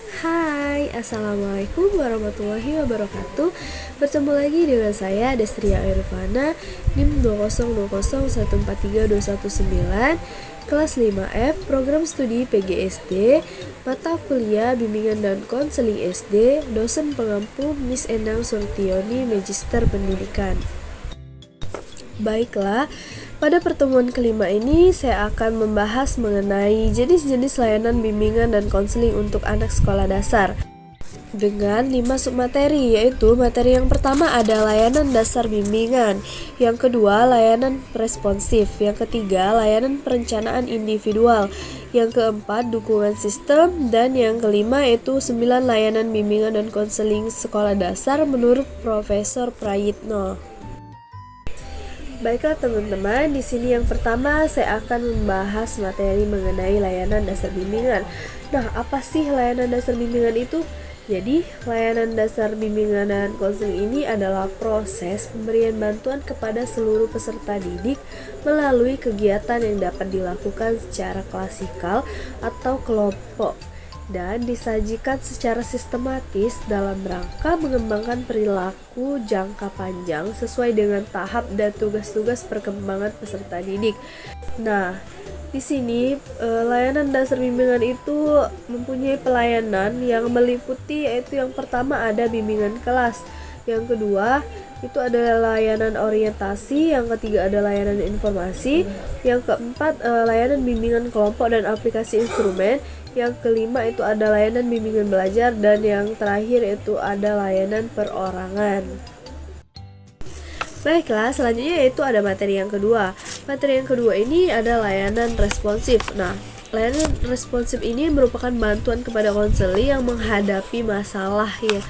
Hai, Assalamualaikum warahmatullahi wabarakatuh. Bertemu lagi dengan saya Destria Irvana, NIM 200143219, kelas 5F, program studi PGSD, mata kuliah bimbingan dan konseling SD, dosen pengampu Miss Endang Surtioni, Magister Pendidikan. Baiklah, pada pertemuan kelima ini saya akan membahas mengenai jenis-jenis layanan bimbingan dan konseling untuk anak sekolah dasar dengan 5 submateri, yaitu materi yang pertama ada layanan dasar bimbingan, yang kedua layanan responsif, yang ketiga layanan perencanaan individual, yang keempat dukungan sistem, dan yang kelima yaitu 9 layanan bimbingan dan konseling sekolah dasar menurut Profesor Prayitno. Baiklah teman-teman, di sini yang pertama saya akan membahas materi mengenai layanan dasar bimbingan. Nah, apa sih layanan dasar bimbingan itu? Jadi, layanan dasar bimbingan dan konseling ini adalah proses pemberian bantuan kepada seluruh peserta didik melalui kegiatan yang dapat dilakukan secara klasikal atau kelompok dan disajikan secara sistematis dalam rangka mengembangkan perilaku jangka panjang sesuai dengan tahap dan tugas-tugas perkembangan peserta didik. Nah, di sini layanan dasar bimbingan itu mempunyai pelayanan yang meliputi, yaitu yang pertama ada bimbingan kelas, yang kedua itu adalah layanan orientasi, yang ketiga ada layanan informasi, yang keempat layanan bimbingan kelompok dan aplikasi instrumen, yang kelima itu ada layanan bimbingan belajar, dan yang terakhir itu ada layanan perorangan. Baiklah, selanjutnya yaitu ada materi yang kedua. Materi yang kedua ini ada layanan responsif. Nah, layanan responsif ini merupakan bantuan kepada konseli yang menghadapi masalah ya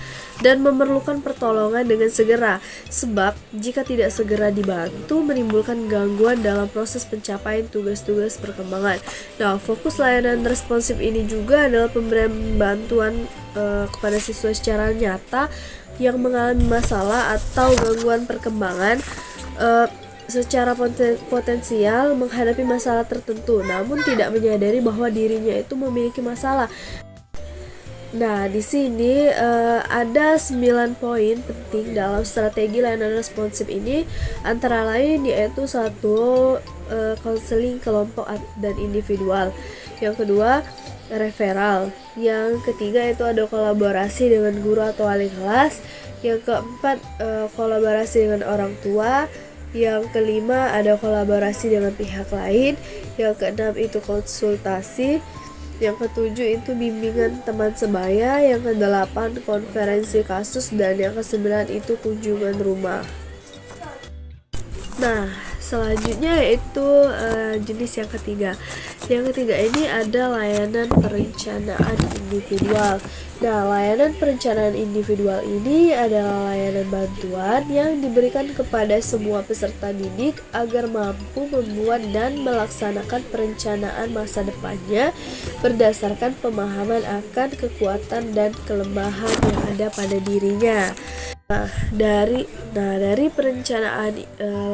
dan memerlukan pertolongan dengan segera, sebab jika tidak segera dibantu menimbulkan gangguan dalam proses pencapaian tugas-tugas perkembangan. Nah, fokus layanan responsif ini juga adalah pemberian bantuan kepada siswa secara nyata yang mengalami masalah atau gangguan perkembangan secara potensial menghadapi masalah tertentu, namun tidak menyadari bahwa dirinya itu memiliki masalah. Nah, di sini ada 9 poin penting dalam strategi layanan responsif ini, antara lain yaitu satu, konseling kelompok dan individual, yang kedua referral, yang ketiga itu ada kolaborasi dengan guru atau wali kelas, yang keempat kolaborasi dengan orang tua, yang kelima ada kolaborasi dengan pihak lain, yang keenam itu konsultasi, yang ketujuh itu bimbingan teman sebaya, yang kedelapan konferensi kasus, dan yang kesembilan itu kunjungan rumah. Nah, selanjutnya yaitu jenis yang ketiga. Yang ketiga ini ada layanan perencanaan individual. Nah, layanan perencanaan individual ini adalah layanan bantuan yang diberikan kepada semua peserta didik agar mampu membuat dan melaksanakan perencanaan masa depannya berdasarkan pemahaman akan kekuatan dan kelemahan yang ada pada dirinya. Nah, dari perencanaan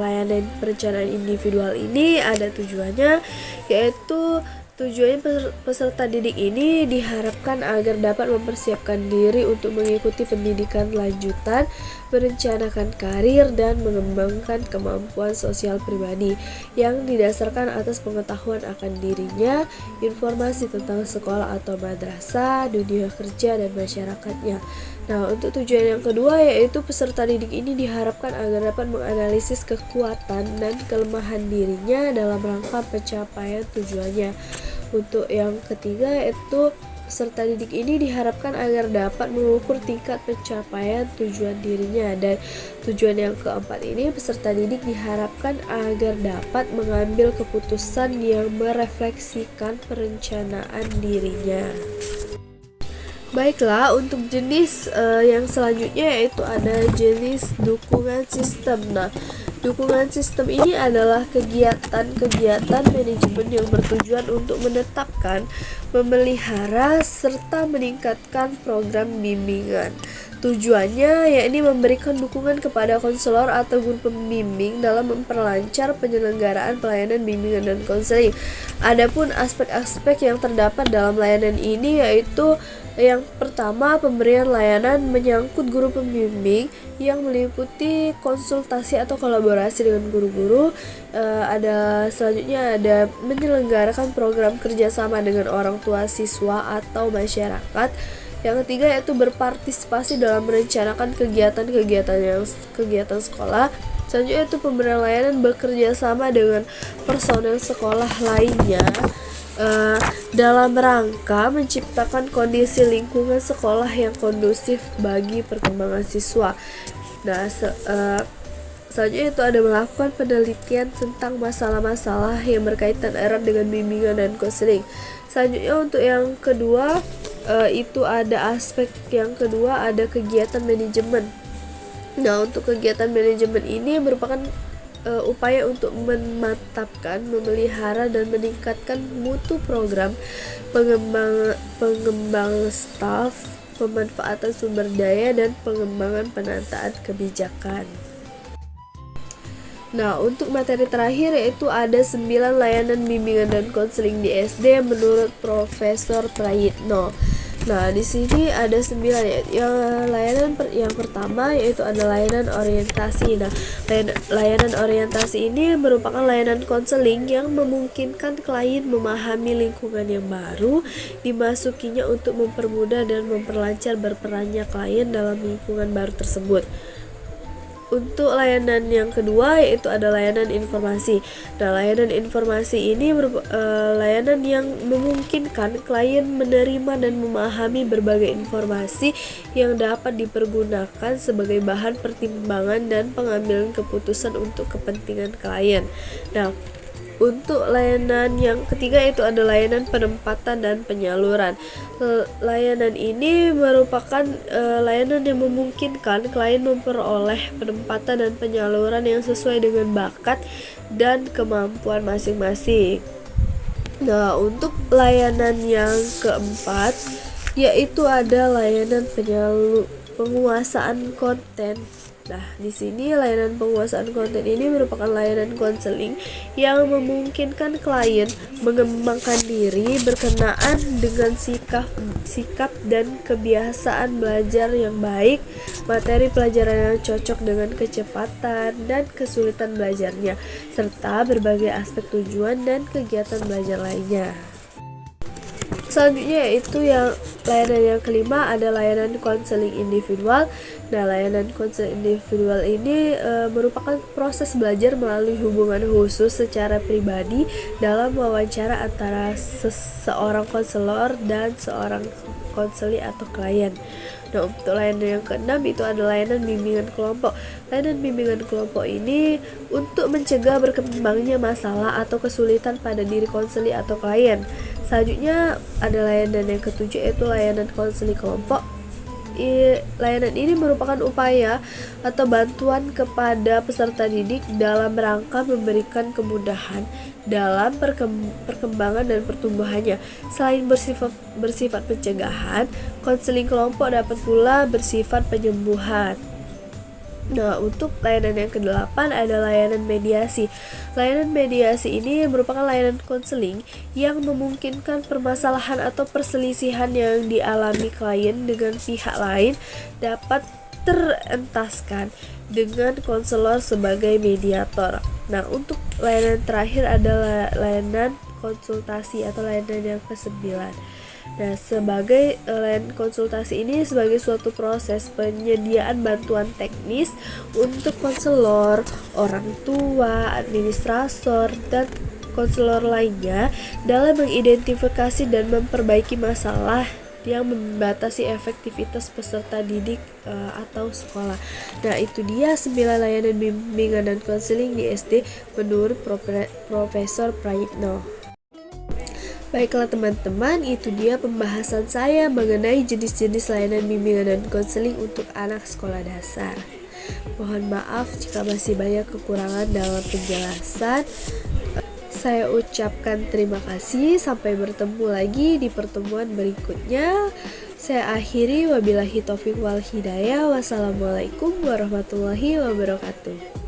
layanan perencanaan individual ini ada tujuannya, yaitu tujuannya peserta didik ini diharapkan agar dapat mempersiapkan diri untuk mengikuti pendidikan lanjutan, merencanakan karir, dan mengembangkan kemampuan sosial pribadi yang didasarkan atas pengetahuan akan dirinya, informasi tentang sekolah atau madrasah, dunia kerja, dan masyarakatnya. Nah, untuk tujuan yang kedua yaitu peserta didik ini diharapkan agar dapat menganalisis kekuatan dan kelemahan dirinya dalam rangka pencapaian tujuannya. Untuk yang ketiga yaitu peserta didik ini diharapkan agar dapat mengukur tingkat pencapaian tujuan dirinya, dan tujuan yang keempat ini peserta didik diharapkan agar dapat mengambil keputusan yang merefleksikan perencanaan dirinya. Baiklah, untuk jenis yang selanjutnya yaitu ada jenis dukungan sistem. Nah, dukungan sistem ini adalah kegiatan-kegiatan manajemen yang bertujuan untuk menetapkan, memelihara, serta meningkatkan program bimbingan. Tujuannya yakni memberikan dukungan kepada konselor atau guru pembimbing dalam memperlancar penyelenggaraan pelayanan bimbingan dan konseling. Adapun aspek-aspek yang terdapat dalam layanan ini yaitu yang pertama, pemberian layanan menyangkut guru pembimbing yang meliputi konsultasi atau kolaborasi dengan guru-guru. Selanjutnya ada menyelenggarakan program kerjasama dengan orang tua siswa atau masyarakat. Yang ketiga yaitu berpartisipasi dalam merencanakan kegiatan sekolah. Selanjutnya itu pemberian layanan bekerja sama dengan personel sekolah lainnya dalam rangka menciptakan kondisi lingkungan sekolah yang kondusif bagi perkembangan siswa. Nah, selanjutnya itu ada melakukan penelitian tentang masalah-masalah yang berkaitan erat dengan bimbingan dan konseling. Selanjutnya untuk yang kedua itu ada aspek yang kedua ada kegiatan manajemen. Nah, untuk kegiatan manajemen ini merupakan upaya untuk memantapkan, memelihara dan meningkatkan mutu program, pengembangan staf, pemanfaatan sumber daya dan pengembangan penataan kebijakan. Nah, untuk materi terakhir yaitu ada 9 layanan bimbingan dan konseling di SD menurut Profesor Prayitno. Nah, di sini ada 9 ya. Yang pertama yaitu ada layanan orientasi. Nah, layanan orientasi ini merupakan layanan konseling yang memungkinkan klien memahami lingkungan yang baru dimasukinya untuk mempermudah dan memperlancar berperannya klien dalam lingkungan baru tersebut. Untuk layanan yang kedua yaitu ada layanan informasi. Nah, layanan informasi ini layanan yang memungkinkan klien menerima dan memahami berbagai informasi yang dapat dipergunakan sebagai bahan pertimbangan dan pengambilan keputusan untuk kepentingan klien. Nah, untuk layanan yang ketiga itu ada layanan penempatan dan penyaluran. Layanan ini merupakan layanan yang memungkinkan klien memperoleh penempatan dan penyaluran yang sesuai dengan bakat dan kemampuan masing-masing. Nah, untuk layanan yang keempat yaitu ada layanan penguasaan konten. Nah, di sini layanan penguasaan konten ini merupakan layanan konseling yang memungkinkan klien mengembangkan diri berkenaan dengan sikap dan kebiasaan belajar yang baik, materi pelajaran yang cocok dengan kecepatan dan kesulitan belajarnya, serta berbagai aspek tujuan dan kegiatan belajar lainnya. Selanjutnya yaitu layanan yang kelima ada layanan konseling individual. Nah, layanan konseling individual ini merupakan proses belajar melalui hubungan khusus secara pribadi dalam wawancara antara seorang konselor dan seorang konseli atau klien. Nah, untuk layanan yang keenam itu ada layanan bimbingan kelompok. Layanan bimbingan kelompok ini untuk mencegah berkembangnya masalah atau kesulitan pada diri konseli atau klien. Selanjutnya ada layanan yang ketujuh yaitu layanan konseling kelompok. Layanan ini merupakan upaya atau bantuan kepada peserta didik dalam rangka memberikan kemudahan dalam perkembangan dan pertumbuhannya. Selain bersifat pencegahan, konseling kelompok dapat pula bersifat penyembuhan. Nah, untuk layanan yang ke-8 ada layanan mediasi. Layanan mediasi ini merupakan layanan konseling yang memungkinkan permasalahan atau perselisihan yang dialami klien dengan pihak lain dapat terentaskan dengan konselor sebagai mediator. Nah, untuk layanan terakhir ada layanan konsultasi atau layanan yang ke-9. Nah, sebagai layanan konsultasi ini sebagai suatu proses penyediaan bantuan teknis untuk konselor, orang tua, administrator, dan konselor lainnya dalam mengidentifikasi dan memperbaiki masalah yang membatasi efektivitas peserta didik atau sekolah. Nah, itu dia 9 layanan bimbingan dan konseling di SD menurut Profesor Prayitno. Baiklah teman-teman, itu dia pembahasan saya mengenai jenis-jenis layanan bimbingan dan konseling untuk anak sekolah dasar. Mohon maaf jika masih banyak kekurangan dalam penjelasan. Saya ucapkan terima kasih, sampai bertemu lagi di pertemuan berikutnya. Saya akhiri, wabillahi taufiq wal hidayah. Wassalamualaikum warahmatullahi wabarakatuh.